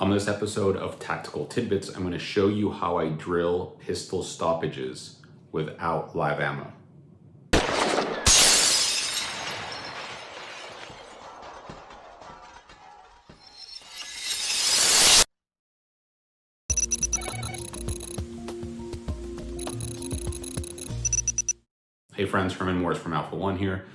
On this episode of Tactical Tidbits, I'm going to show you how I drill pistol stoppages without live ammo. Hey friends, Herman Morris from Alpha One here.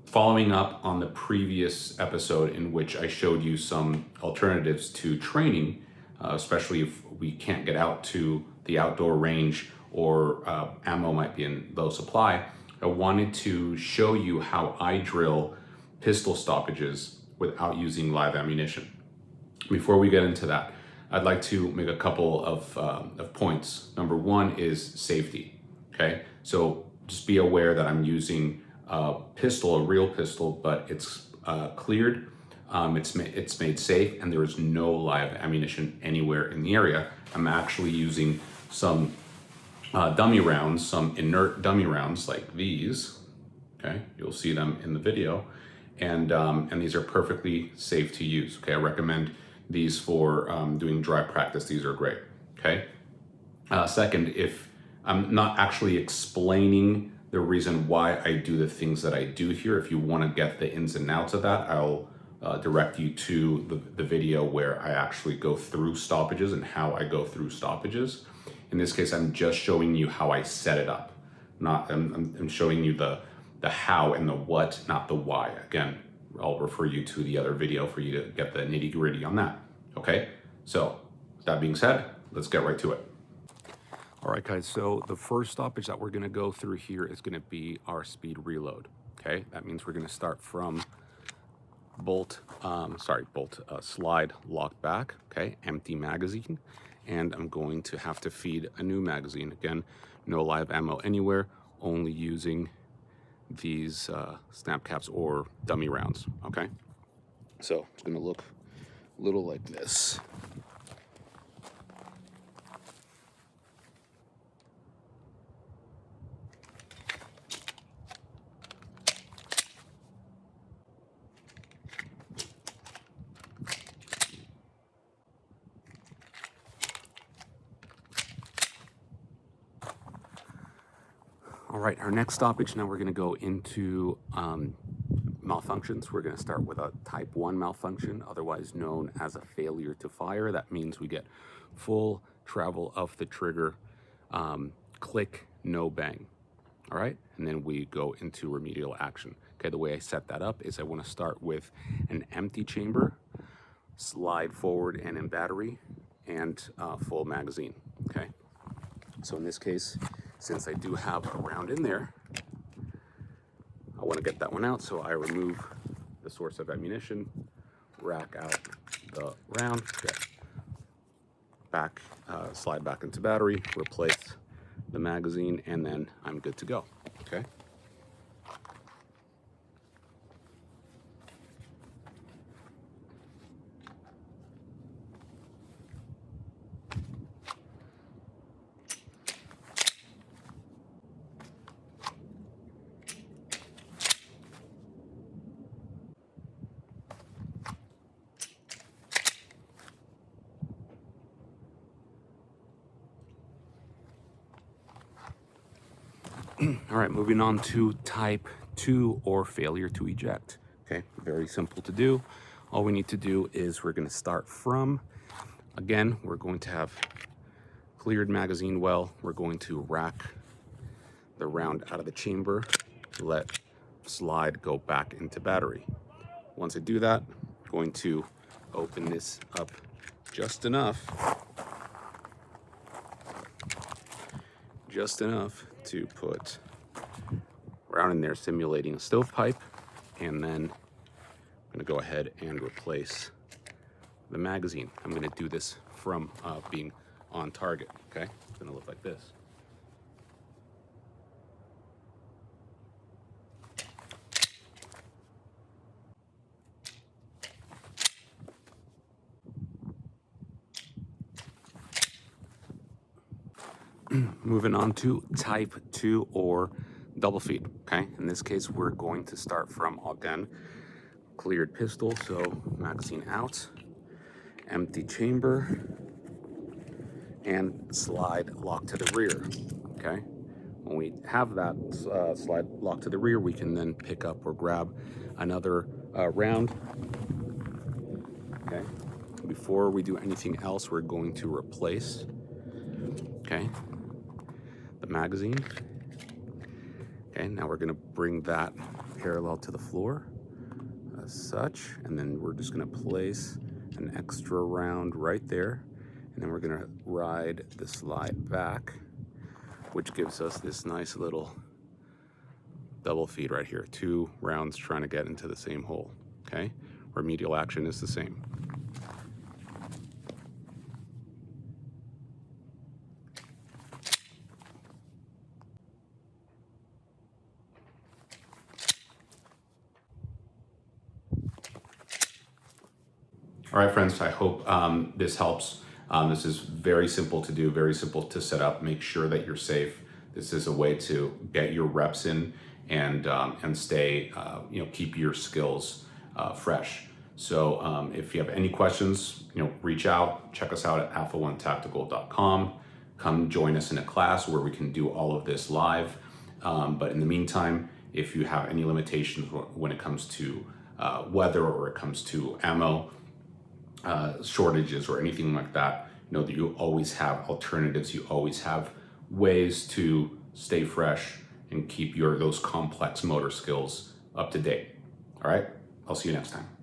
Following up on the previous episode in which I showed you some alternatives to training, especially if we can't get out to the outdoor range or ammo might be in low supply, I wanted to show you how I drill pistol stoppages without using live ammunition. Before we get into that, I'd like to make a couple of points. Number one is safety, okay? So just be aware that I'm using a pistol, a real pistol, but it's cleared, it's made safe, and there is no live ammunition anywhere in the area. I'm actually using some dummy rounds, some inert dummy rounds like these, okay? You'll see them in the video, and these are perfectly safe to use, okay? I recommend these for doing dry practice. These are great, okay? Second, if I'm not actually explaining the reason why I do the things that I do here, if you want to get the ins and outs of that, I'll direct you to the video where I actually go through stoppages and how I go through stoppages. In this case, I'm just showing you how I set it up. I'm showing you the how and the what, not the why. Again, I'll refer you to the other video for you to get the nitty-gritty on that, okay? So, with that being said, let's get right to it. All right, guys, so the first stoppage that we're gonna go through here is gonna be our speed reload, okay? That means we're gonna start from slide lock back, okay? Empty magazine, and I'm going to have to feed a new magazine. Again, no live ammo anywhere, only using these snap caps or dummy rounds, okay? So it's gonna look a little like this. All right, our next stoppage, now we're gonna go into malfunctions. We're gonna start with a type 1 malfunction, otherwise known as a failure to fire. That means we get full travel of the trigger, click, no bang. All right, and then we go into remedial action. Okay, the way I set that up is I wanna start with an empty chamber, slide forward and in battery, and full magazine, okay? So in this case, since I do have a round in there, I want to get that one out, so I remove the source of ammunition, rack out the round, get back, slide back into battery, replace the magazine, and then I'm good to go, okay? All right, moving on to type 2 or failure to eject. Okay, very simple to do. All we need to do is we're going to start from, again, we're going to have cleared magazine well. We're going to rack the round out of the chamber, let slide go back into battery. Once I do that, I'm going to open this up just enough to put round in there simulating a stovepipe, and then I'm going to go ahead and replace the magazine. I'm going to do this from being on target, okay? It's going to look like this. Moving on to type 2 or double feed, okay? In this case, we're going to start from, again, cleared pistol, so magazine out, empty chamber, and slide lock to the rear, okay? When we have that slide lock to the rear, we can then pick up or grab another round, okay? Before we do anything else, we're going to replace, okay, the magazine. Okay, now we're gonna bring that parallel to the floor as such, and then we're just gonna place an extra round right there, and then we're gonna ride the slide back, which gives us this nice little double feed right here, 2 rounds trying to get into the same hole, okay? Remedial action is the same. All right, friends, I hope this helps. This is very simple to do, very simple to set up. Make sure that you're safe. This is a way to get your reps in and stay, keep your skills fresh. So if you have any questions, reach out, check us out at alpha1tactical.com. Come join us in a class where we can do all of this live. But in the meantime, if you have any limitations when it comes to weather or it comes to ammo, shortages or anything like that, know that you always have alternatives. You always have ways to stay fresh and keep those complex motor skills up to date. All right, I'll see you next time.